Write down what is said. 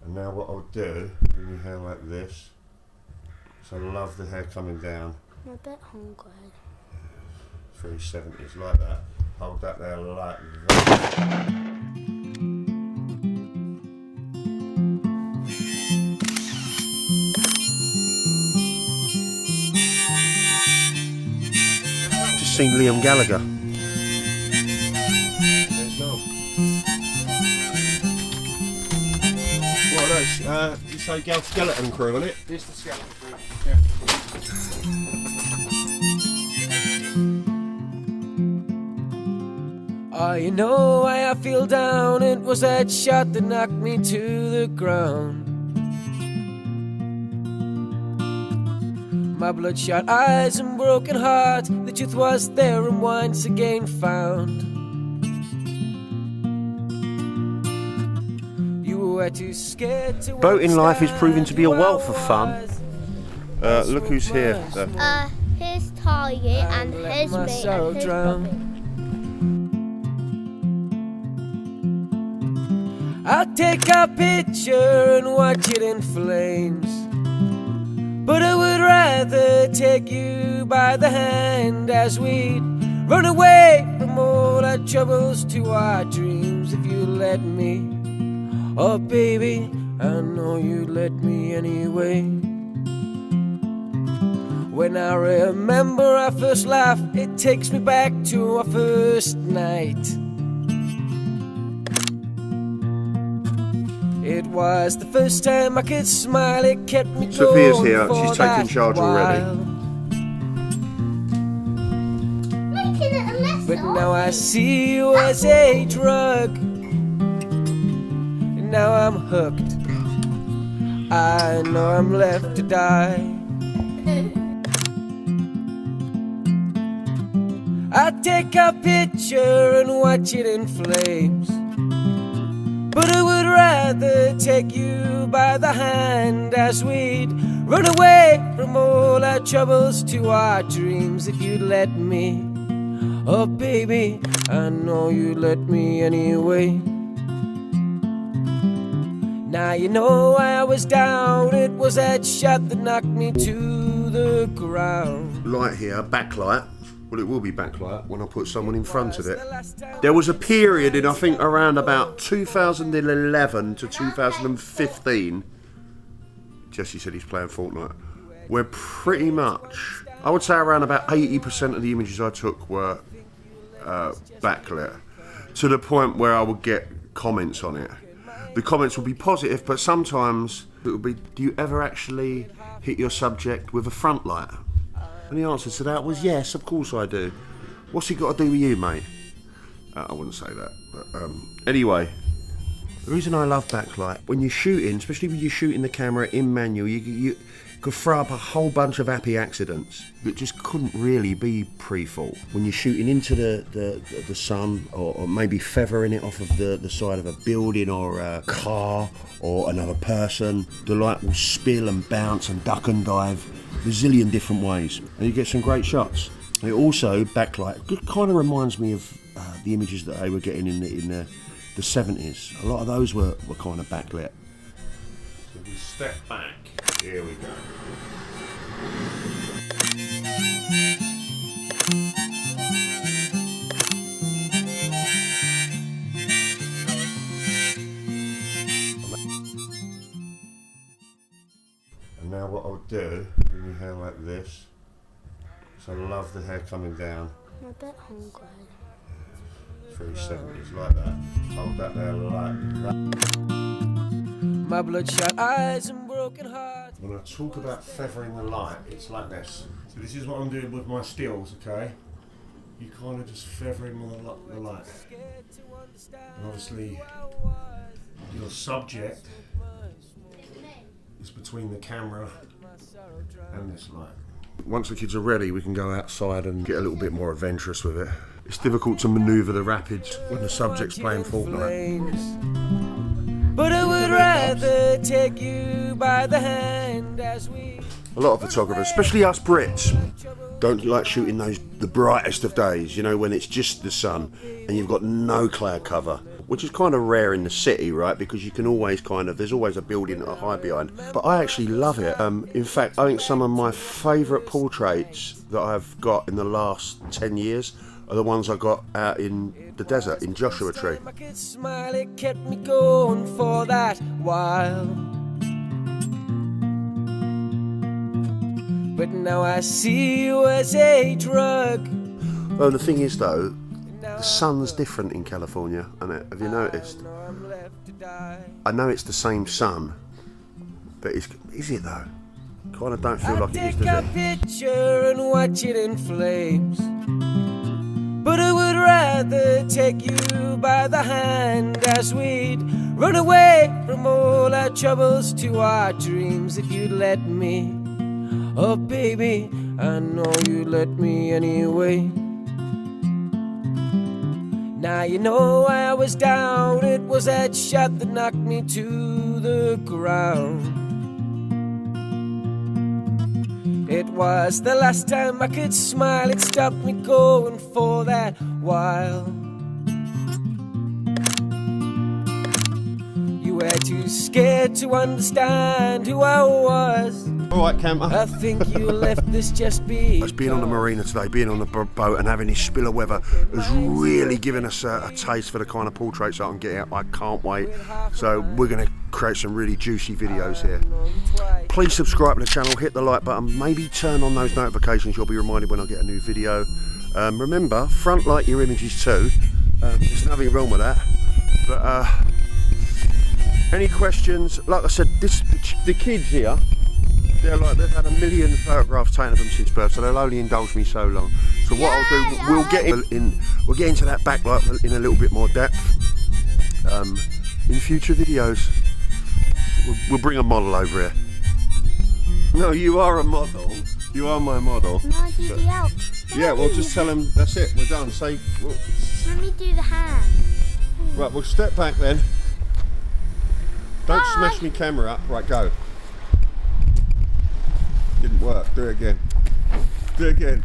And now what I'll do, bring your hair like this. So I love the hair coming down. I'm a bit hungry. It's very 70s, like that. Hold that there like that. Just seen Liam Gallagher. There's Noel. What are those? You say skeleton crew on it? This is the skeleton crew. Yeah. Oh, you know why I feel down? It was that shot that knocked me to the ground. My bloodshot eyes and broken heart, the truth was there and once again found. You were too scared to Boating life is proving to be a wealth of fun. Look who's here. Here's Target and here's me and here's Bobby. I'll take a picture and watch it in flames, but I would rather take you by the hand as we'd run away from all our troubles to our dreams. If you let me, oh baby, I know you'd let me anyway. When I remember our first laugh, it takes me back to our first night. It was the first time I could smile, it kept me going. Sophia's here, for she's taking that charge already. while. Making it a mess. But now I see you as a drug, and now I'm hooked. I know I'm left to die. I take a picture and watch it in flames, but I would rather take you by the hand as we'd run away from all our troubles to our dreams. If you'd let me, oh baby, I know you'd let me anyway. Now you know why I was down, it was that shot that knocked me to the ground. Light here, backlight. Well, it will be backlight when I put someone in front of it. There was a period in, I think, around about 2011 to 2015. Jesse said he's playing Fortnite. Where pretty much, I would say around about 80% of the images I took were backlit. To the point where I would get comments on it. The comments would be positive, but sometimes it would be, do you ever actually hit your subject with a front light? And the answer to that was yes, of course I do. What's it got to do with you, mate? I wouldn't say that. But, anyway, the reason I love backlight, when you're shooting, especially when you're shooting the camera in manual, you could throw up a whole bunch of happy accidents that just couldn't really be pre-thought. When you're shooting into the sun, or maybe feathering it off of the side of a building or a car or another person, the light will spill and bounce and duck and dive a zillion different ways, and you get some great shots. It also, backlight, it kind of reminds me of the images that they were getting in the 70s. A lot of those were kind of backlit. So we step back, here we go. And now what I'll do, bring your hair like this. So I love the hair coming down. I'm a bit hungry. It's very 70s, like that. Hold that there like that. My bloodshot eyes and broken heart. When I talk about feathering the light, it's like this. So this is what I'm doing with my stills, okay? You kind of just feather in the light. And obviously, your subject is between the camera and this light. Once the kids are ready, we can go outside and get a little bit more adventurous with it. It's difficult to manoeuvre the rapids when the subject's playing Fortnite. But I would rather take you by the hand as we... A lot of photographers, especially us Brits, don't like shooting the brightest of days, you know, when it's just the sun and you've got no cloud cover. which is kind of rare in the city, right? Because you can always there's always a building to hide behind. But I actually love it. In fact, I think some of my favourite portraits that I've got in the last 10 years are the ones I got out in the desert, in Joshua Tree. I could smile, it kept me going for that while. But now I see you as a drug. Well, the thing is though, the sun's different in California, and have you noticed? I know it's the same sun, but is it though? Kind of don't feel like it is, does Take a it? picture and watch it in flames. But I would rather take you by the hand as we'd run away from all our troubles to our dreams. If you'd let me, oh baby, I know you'd let me anyway. Now you know I was down, it was that shot that knocked me to the ground. It was the last time I could smile, it stopped me going for that while. You were too scared to understand who I was. Alright, camper. I think you left this just because. Being on the marina today, being on the boat and having this spill of weather has really given us a taste for the kind of portraits I can get out. I can't wait. So we're going to create some really juicy videos here. Please subscribe to the channel, hit the like button, maybe turn on those notifications. You'll be reminded when I get a new video. Remember, front light your images too. There's nothing wrong with that. But any questions? Like I said, the kids here, they've had 1 million photographs taken of them since birth, so they'll only indulge me so long. So what I'll do, we'll get into that backlight in a little bit more depth in future videos. We'll bring a model over here. No, you are a model. You are my model. Can I do the out? Yeah, well, just tell them that's it. We're done. Say. Well, Let me do the hand. right, we'll step back then. Don't smash me camera up. Right, go. Didn't work. Do it again. Do it again.